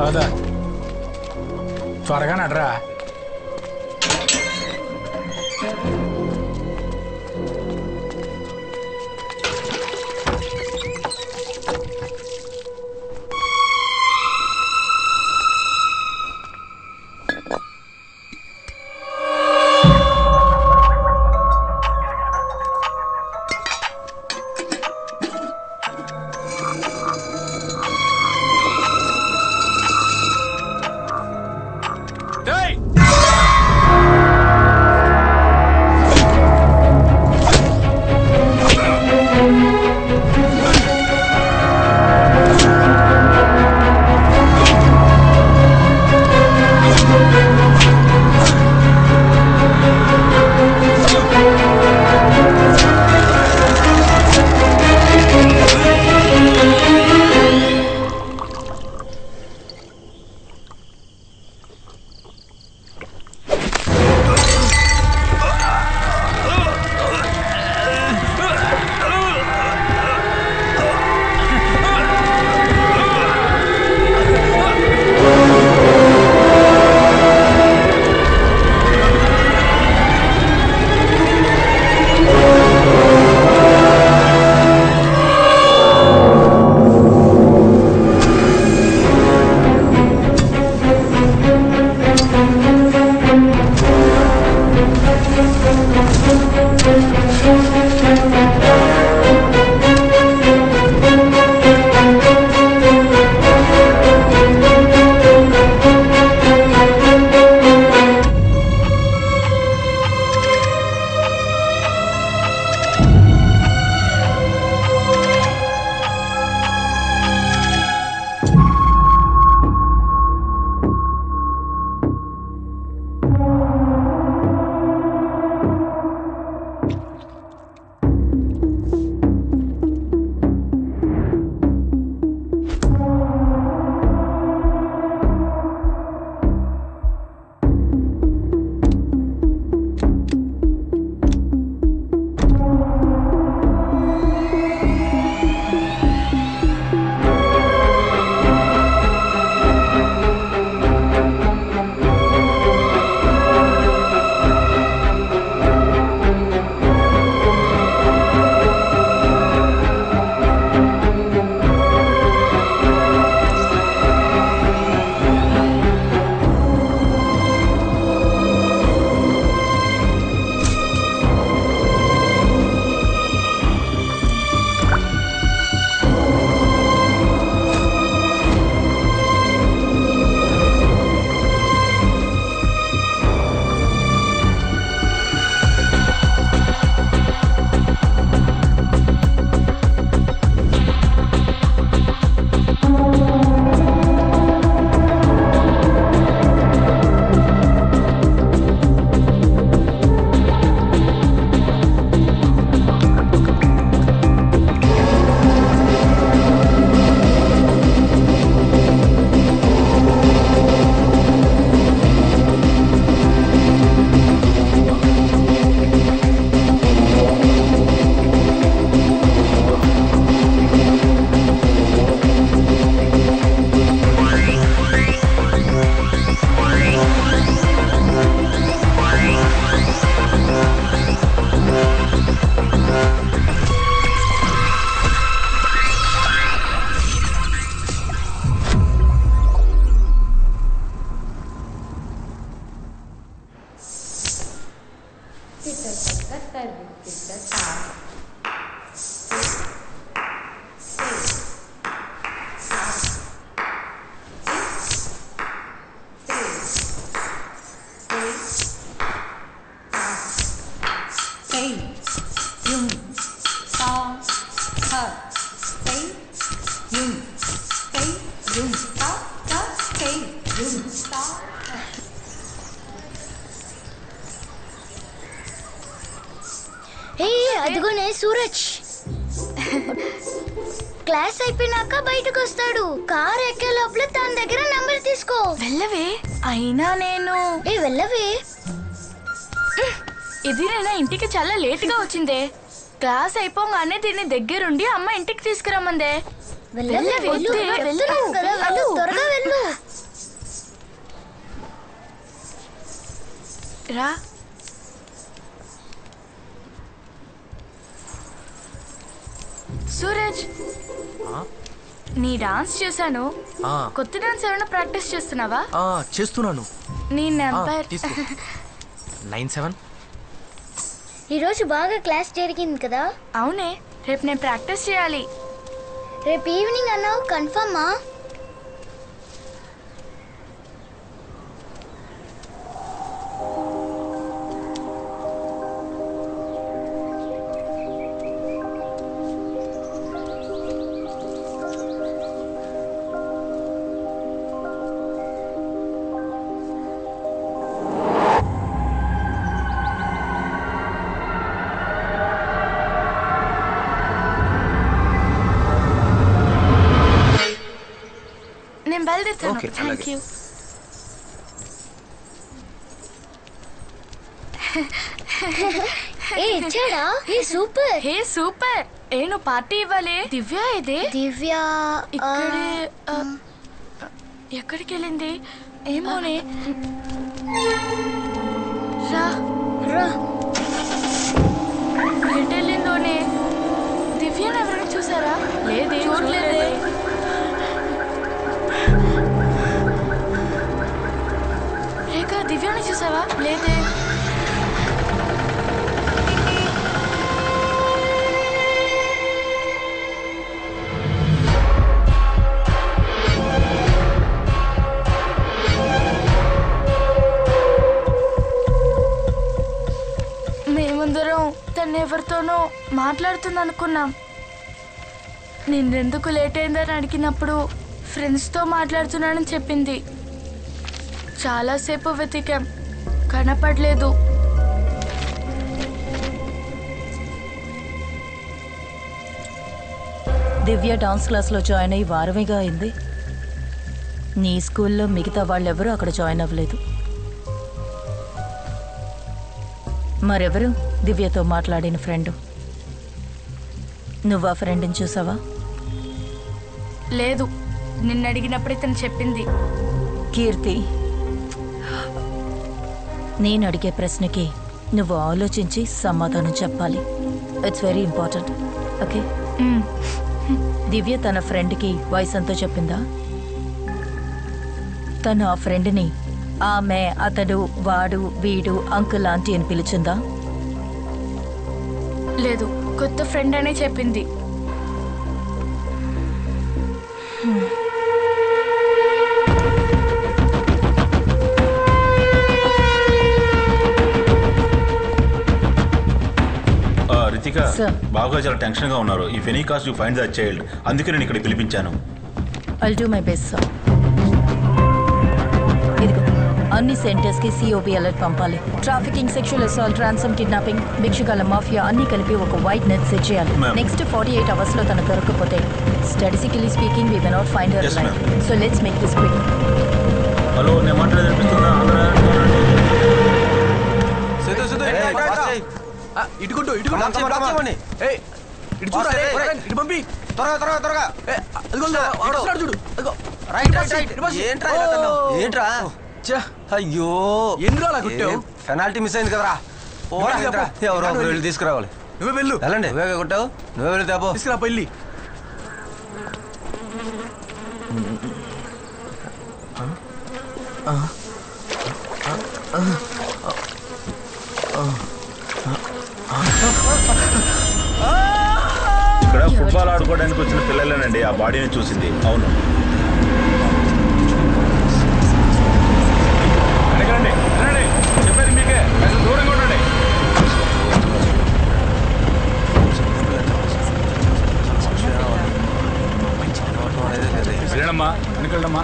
అదా త్వరగా నడరా. అదిగోనే సూరజ్ క్లాస్ అయిపోయినాక బయటకు వస్తాడు. కార్ ఎక్కే లోపల తన దగ్గర నంబర్ తీసుకో. వెళ్ళవే. అయినా నేను వెళ్ళవే. ఇది నేను ఇంటికి చాలా లేట్ గా వచ్చిందే. క్లాస్ అయిపోగానే దీన్ని దగ్గరుండి అమ్మ ఇంటికి తీసుకురమ్మందే. త్వరగా వెళ్ళు. రా. సూరజ్, నీ డాన్స్ చూసాను. కొత్త డాన్స్ ఏమైనా ప్రాక్టీస్ చేస్తున్నావా? చేస్తున్నాను. నీ నెంబర్ 97. ఈరోజు బాగా క్లాస్ జరిగింది కదా? అవునే, రేపు నేను ప్రాక్టీస్ చేయాలి. రేపు ఈవినింగ్ అన్నావు, కన్ఫర్మా? నేను బయలుదేరుతాను. Thank you. ఇచ్చాడా? సూపర్. హే సూపర్. నువ్వు పార్టీ ఇవ్వాలి. దివ్య ఇదే. దివ్య ఇక్కడే. ఎక్కడికి వెళ్ళింది ఏమోనే. రా రా. ఎటు వెళ్ళిందోనే. దివ్యను ఎవరైనా చూసారా? లేదే, చూడలేదే. రేఖ, దివ్యని చూసావా? లేదే. మేముందరం తను ఎవరితోనో మాట్లాడుతుంది అనుకున్నాం. నిన్నెందుకు లేట్ అయిందని అడిగినప్పుడు ఫ్రెండ్స్తో మాట్లాడుతున్నానని చెప్పింది. చాలాసేపు వెతికాం, కనపడలేదు. దివ్య డాన్స్ క్లాస్లో జాయిన్ అయ్యి వారమేగా అయింది. నీ స్కూల్లో మిగతా వాళ్ళెవరూ అక్కడ జాయిన్ అవ్వలేదు. మరెవరు దివ్యతో మాట్లాడిన ఫ్రెండు? నువ్వు ఆ ఫ్రెండ్ని చూసావా? లేదు, నిన్న అడిగినప్పుడు ఇతను చెప్పింది. కీర్తి, నేను అడిగే ప్రశ్నకి నువ్వు ఆలోచించి సమాధానం చెప్పాలి. It's very important. ఓకే? దివ్య తన ఫ్రెండ్కి వయసు ఎంతో చెప్పిందా? తను ఆ ఫ్రెండ్ని ఆమె, అతడు, వాడు, వీడు, అంకుల్, ఆంటీ అని పిలిచిందా? లేదు, కొత్త ఫ్రెండ్ అనే చెప్పింది. రితిక, బాగా చాలా టెన్షన్ గా ఉన్నారు. If any cost you find that child, అందుకే నేను ఇక్కడ పిలిపించాను. I'll do my best sir. ఇదిగో అన్ని సెంటర్స్ కి సిఓబి అలర్ట్ పంపాలి. Trafficking, sexual assault, ransom, kidnapping, భిక్షుకాల మాఫియా అన్ని కలిపి ఒక వైట్ నెట్ సెట్ చేయాలి. నెక్స్ట్ 48 hours లో తను దొరకకపోతే statistically speaking we may not find her alive. So let's make this quick. Hello, నేను మాట్లాడేది అనిపిస్తుందా? ఇటుకుంటూ ఇటు పంపి త్వరగా చూడు. ఏంట్రా? అయ్యో, ఎందుకు అలా కొట్టావు? పెనాల్టీ మిస్ అయింది కదరా. ఎవరో వెళ్ళి తీసుకురావాలి. నువ్వే వెళ్ళు. వెళ్ళండి. నువ్వే కొట్టావు, నువ్వే వెళ్ళి తేపో. తీసుకురా పెళ్ళి. ఇక్కడ ఫుట్బాల్ ఆడుకోవడానికి వచ్చిన పిల్లలేనండి ఆ బాడీని చూసింది. అవును, చెప్పేది మీకే. దూరంగా ఉండండి. వెళ్ళమ్మా, వెనకెళ్ళమ్మా.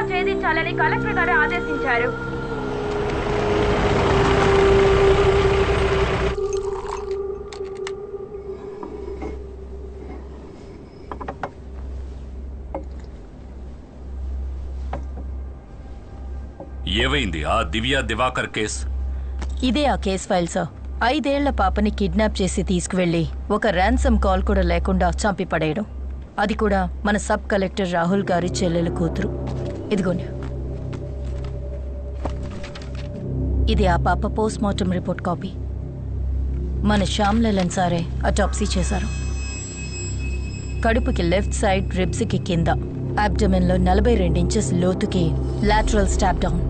త్వరగా ఛేదించాలని కలెక్టర్ గారు ఆదేశించారు. ఏవైంది ఆ దివ్య దివాకర్ కేస్? ఇదే ఆ కేస్ ఫైల్ సార్. 5 ఏళ్ల పాపని కిడ్నాప్ చేసి తీసుకువెళ్లి ఒక ర్యాన్సమ్ కాల్ కూడా లేకుండా చంపి పడేయడం. అది కూడా మన సబ్ కలెక్టర్ రాహుల్ గారి చెల్లెల కూతురు. ఇదిగోండి, ఇది ఆ పాప పోస్ట్ మార్టం రిపోర్ట్ కాపీ. మన శ్యామ్ లలన్ సారే అటాప్సీ చేశారు. కడుపుకి లెఫ్ట్ సైడ్, రిబ్స్కి కింద, అబ్డమెన్లో 42 ఇంచెస్ లోతుకి లాటరల్ స్టాప్ డౌన్.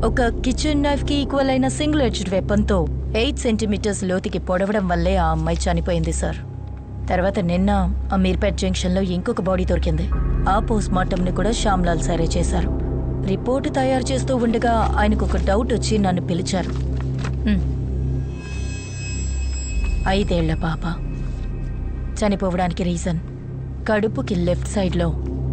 ఒక కిచెన్ నైఫ్ కి ఈక్వల్ అయిన సింగిల్ ఎడ్జ్డ్ వెపన్తో 8 సెంటీమీటర్స్ లోతుకి పొడవడం వల్లే ఆ అమ్మాయి చనిపోయింది సార్. తర్వాత నిన్న అమీర్పేట్ జంక్షన్లో ఇంకొక బాడీ దొరికింది. ఆ పోస్ట్ మార్టంని కూడా శ్యామ్లాల్ సారే చేశారు. రిపోర్టు తయారు చేస్తూ ఉండగా ఆయనకు ఒక డౌట్ వచ్చి నన్ను పిలిచారు. 5 ఏళ్ల పాప చనిపోవడానికి రీజన్ కడుపుకి లెఫ్ట్ సైడ్లో,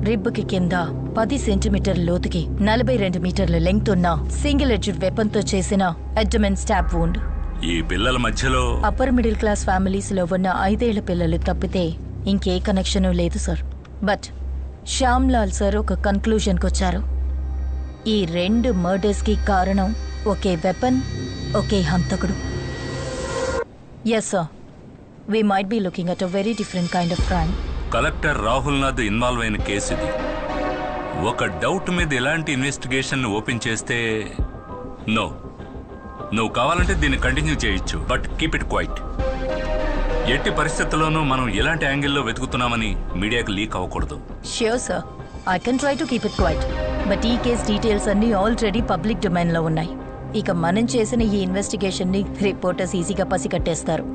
రిబ్కి కింద 10 సెంటీమీటర్ల లోతుకి 42 మీటర్ల లెంగ్త్ ఉన్న సింగిల్ ఎడ్జ్డ్ వెపన్తో చేసిన అబ్డమెన్ స్టాప్ వూండ్. ఈ పిల్లల మధ్యలో అప్పర్ మిడిల్ క్లాస్ ఫ్యామిలీస్ లో ఉన్న 5 ఏళ్ల పిల్లలు తప్పితే ఇంకే కనెక్షన్ లేదు sir. But Shyam Lal sir ఒక కన్క్లూజన్కి వచ్చారు. ఈ 2 మర్డర్స్ కి కారణం ఒకే వెపన్, ఒకే హంతకుడు. Yes sir, we might be looking at a very different kind of crime. Collector Rahul Nath involve అయిన కేసు ఇది. ఒక డౌట్ మీద ఎలాంటి ఇన్వెస్టిగేషన్ ఓపెన్ చేస్తే నో, నువ్వు కావాలంటే దీన్ని కంటిన్యూ చేయొచ్చు, బట్ కీప్ ఇట్ క్వైట్. ఎట్టి పరిస్థితుల్లోనూ మనం ఎలాంటి యాంగిల్లో వెతుకుతున్నామని మీడియాకి లీక్ అవ్వకూడదు. Sure sir, I can try to keep it quiet. But ఈ కేస్ డీటెయిల్స్ అన్ని ఆల్రెడీ పబ్లిక్ డొమైన్లో ఉన్నాయి. ఇక మనం చేసిన ఈ ఇన్వెస్టిగేషన్ని రిపోర్టర్స్ ఈజీగా పసిగట్టేస్తారు.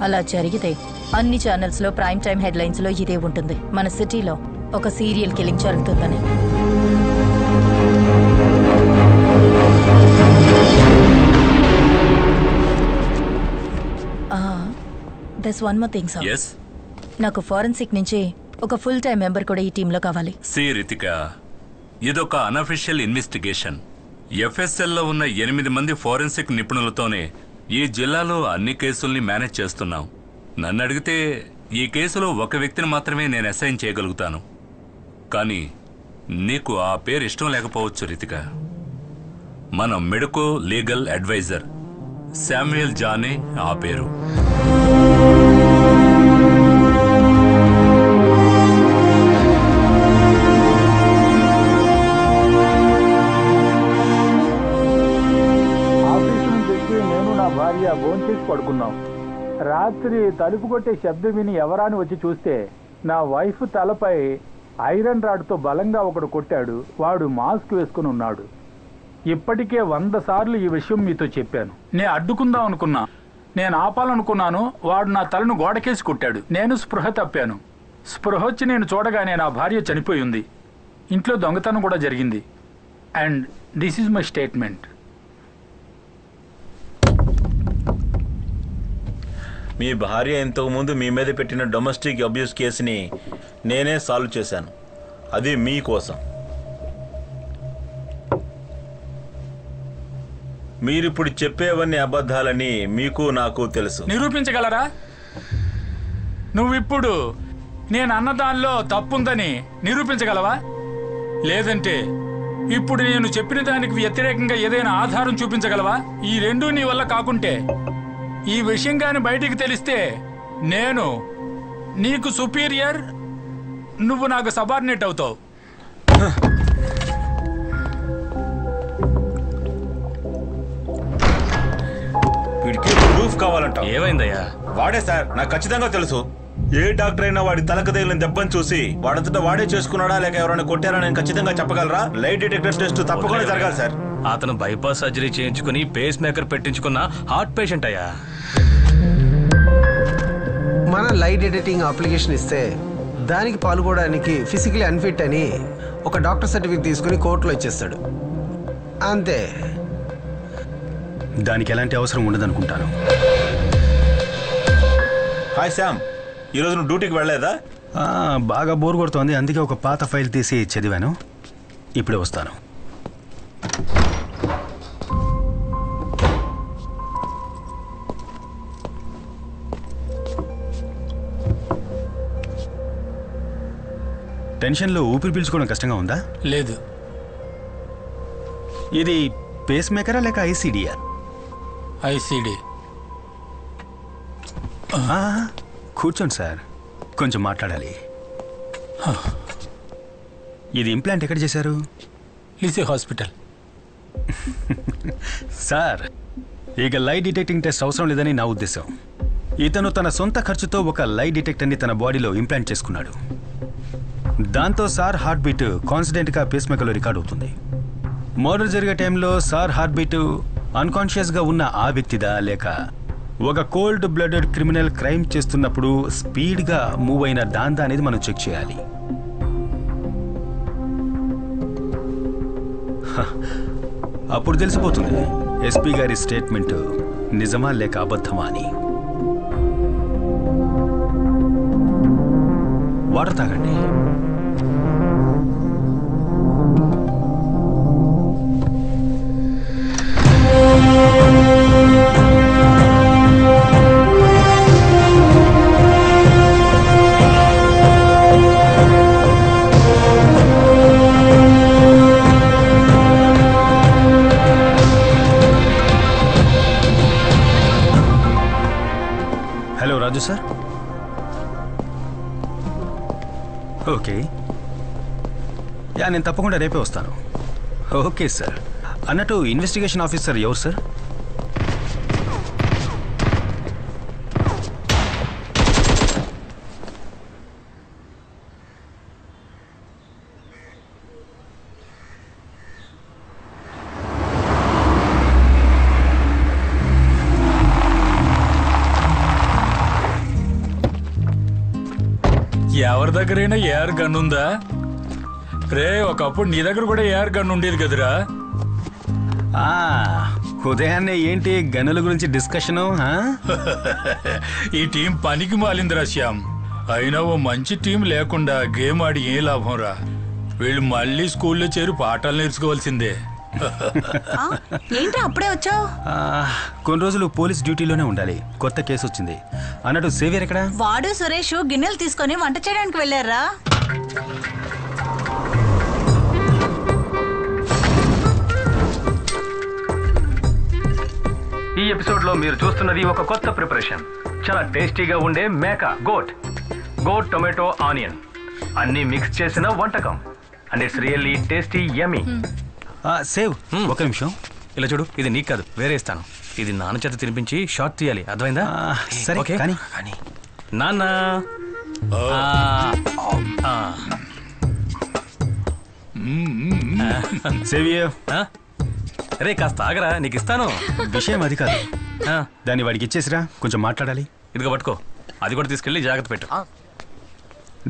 అలా జరిగితే అన్ని ఛానల్స్లో ప్రైమ్ టైమ్ హెడ్లైన్స్లో ఇదే ఉంటుంది, మన సిటీలో ఒక సీరియల్ కిల్లింగ్ జరుగుతుందని. That's one more thing sir. yes, నాకు ఫారెన్సిక్ నుంచి ఒక ఫుల్ టైం మెంబర్ కూడా ఈ టీంలో కావాలి. సి రితిక, ఇదొక అనఫిషియల్ ఇన్వెస్టిగేషన్. ఎఫ్ఎస్ఎల్లో ఉన్న 8 మంది ఫోరెన్సిక్ నిపుణులతోనే ఈ జిల్లాలో అన్ని కేసుల్ని మేనేజ్ చేస్తున్నాం. నన్ను అడిగితే ఈ కేసులో ఒక వ్యక్తిని మాత్రమే నేను అసైన్ చేయగలుగుతాను. కానీ నీకు ఆ పేరు ఇష్టం లేకపోవచ్చు రితిక. మన మెడికో లీగల్ అడ్వైజర్ శామ్యుయల్ జానే ఆ పేరు. భార్య భోంచేసి పడుకున్నాం. రాత్రి తలుపు కొట్టే శబ్దం విని ఎవరాని వచ్చి చూస్తే నా వైఫ్ తలపై ఐరన్ రాడ్తో బలంగా ఒకడు కొట్టాడు. వాడు మాస్క్ వేసుకుని ఉన్నాడు. ఇప్పటికే 100 సార్లు ఈ విషయం మీతో చెప్పాను. నేను అడ్డుకుందాం అనుకున్నా, నేను ఆపాలనుకున్నాను. వాడు నా తలను గోడకేసి కొట్టాడు. నేను స్పృహ తప్పాను. స్పృహ వచ్చి నేను చూడగానే నా భార్య చనిపోయి ఉంది. ఇంట్లో దొంగతనం కూడా జరిగింది. And this is my statement. మీ భార్య ఇంతకుముందు మీ మీద పెట్టిన డొమెస్టిక్ అబ్యూస్ కేసుని నేనే సాల్వ్ చేశాను. అది మీకోసం. మీరిప్పుడు చెప్పేవన్నీ అబద్ధాలని మీకు నాకు తెలుసు. నిరూపించగలరా? నువ్విప్పుడు నేను అన్నదానిలో తప్పుందని నిరూపించగలవా? లేదంటే ఇప్పుడు నేను చెప్పిన దానికి వ్యతిరేకంగా ఏదైనా ఆధారం చూపించగలవా? ఈ రెండూ నీ వల్ల కాకుంటే, ఈ విషయం కానీ బయటికి తెలిస్తే నేను నీకు సుపీరియర్, నువ్వు నాకు సబార్డినేట్ అవుతావు. వీడికి ప్రూఫ్ కావాలంట. ఏమైందయ్యా? వాడే సార్, నాకు ఖచ్చితంగా తెలుసు. ఏ డాక్టర్ అయినా వాడి తలకు తగిలిన దెబ్బను చూసి వాడంతటా వాడే చేసుకున్నాడా లేక ఎవరైనా కొట్టారా నేను ఖచ్చితంగా చెప్పగలరా? లైట్ డిటెక్టర్ టెస్ట్ తప్పకుండా జరగాలి సార్. అతను బైపాస్ సర్జరీ చేయించుకుని పేస్ మేకర్ పెట్టించుకున్న హార్ట్ పేషెంట్ అయ్యా. మన లైట్ ఎడిటింగ్ అప్లికేషన్ ఇస్తే దానికి పాల్గొనడానికి ఫిజికలీ అన్ఫిట్ అని ఒక డాక్టర్ సర్టిఫికేట్ తీసుకుని కోర్టులో ఇచ్చేస్తాడు. అంతే. దానికి ఎలాంటి అవసరం ఉండదనుకుంటాను. హాయ్ శ్యామ్, ఈరోజు నువ్వు డ్యూటీకి వెళ్ళలేదా? బాగా బోర్ కొడుతోంది, అందుకే ఒక పాత ఫైల్ తీసి చదివాను. ఇప్పుడే వస్తాను. టెన్షన్లో ఊపిరి పీల్చుకోవడం కష్టంగా ఉందా? లేదు. ఇది పేస్ మేకరా లేక ఐసీడీయా? ఐసీడీ. కూర్చోండి సార్, కొంచెం మాట్లాడాలి. ఇది ఇంప్లాంట్ ఎక్కడ చేశారు? లిసే హాస్పిటల్. సార్, ఇక లై డిటెక్టింగ్ టెస్ట్ అవసరం లేదని నా ఉద్దేశం. ఇతను తన సొంత ఖర్చుతో ఒక లై డిటెక్టర్ని తన బాడీలో ఇంప్లాంట్ చేసుకున్నాడు. దాంతో సార్ హార్ట్ బీట్ కాన్స్టెంట్గా పేస్ మేకర్లో రికార్డ్ అవుతుంది. మర్డర్ జరిగే టైంలో సార్ హార్ట్ బీట్ అన్కాన్షియస్గా ఉన్న ఆ వ్యక్తిదా లేక ఒక కోల్డ్ బ్లడెడ్ క్రిమినల్ క్రైమ్ చేస్తున్నప్పుడు స్పీడ్గా మూవ్ అయిన దాందా అనేది మనం చెక్ చేయాలి. అప్పుడు తెలిసిపోతుంది ఎస్పీ గారి స్టేట్మెంట్ నిజమా లేక అబద్ధమా అని. వాటర్ తాగండి. హలో రాజు సార్. ఓకే, నేను తప్పకుండా రేపే వస్తాను. Okay sir. అన్నట్టు ఇన్వెస్టిగేషన్ ఆఫీసర్ ఎవరు సార్? ఎవరి దగ్గరైనా ఏఆర్ గన్ ఉందా రే? ఒకప్పుడు నీ దగ్గర కూడా ఏఆర్ గన్ ఉండేది కదరా. ఉదయాన్నే ఏంటి గన్నుల గురించి డిస్కషను? ఈ టీం పనికి మాలిందిరా శ్యామ్. అయినా ఓ మంచి టీం లేకుండా గేమ్ ఆడి ఏ లాభం రా. వీళ్ళు మళ్ళీ స్కూల్లో చేరి పాఠాలు నేర్చుకోవాల్సిందే. ఏంట్రా అప్పుడే వచ్చావు? కొన్ని రోజులు పోలీస్ డ్యూటీలోనే ఉండాలి. కొత్త కేసు వచ్చింది. అన్నట్టు సేవియర్ ఎక్కడ? వాడు సురేష్ గిన్నెలు తీసుకొని వంట చేయడానికి వెళ్ళారా? ఈ ఎపిసోడ్ లో మీరు చూస్తున్నది ఒక కొత్త ప్రిపరేషన్. చాలా టేస్టీగా ఉండే మేక గోట్ టొమాటో ఆనియన్ అన్ని మిక్స్ చేసిన వంటకం. And it's really tasty yummy. Save ఒక నిమిషం. ఇలా చూడు, ఇది నీకు కాదు, వేరే ఇస్తాను. ఇది నాన్న చేత తినిపించి షార్ట్ తీయాలి, అర్థమైందా? సరే కానీ నాన్న. సేవియర్ రే కాస్త ఆగరా, నీకు ఇస్తాను. విషయం అది కాదు, దాన్ని వాడికి ఇచ్చేసిరా, కొంచెం మాట్లాడాలి. ఇదిగో పట్టుకో, అది కూడా తీసుకెళ్ళి జాగ్రత్త పెట్టు.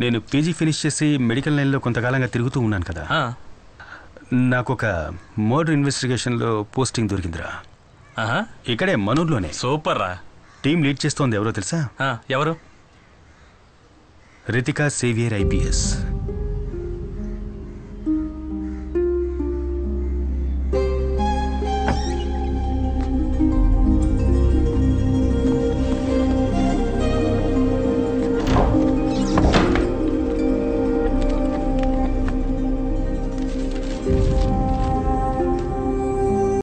నేను పీజీ ఫినిష్ చేసి మెడికల్ లైన్లో కొంతకాలంగా తిరుగుతూ ఉన్నాను కదా. నాకు ఒక మర్డర్ ఇన్వెస్టిగేషన్లో పోస్టింగ్ దొరికిందిరా. ఇక్కడే మనూర్లోనే. సూపర్ రా. టీం లీడ్ చేస్తోంది ఎవరో తెలుసా? ఎవరు? Ritika saviour IPS.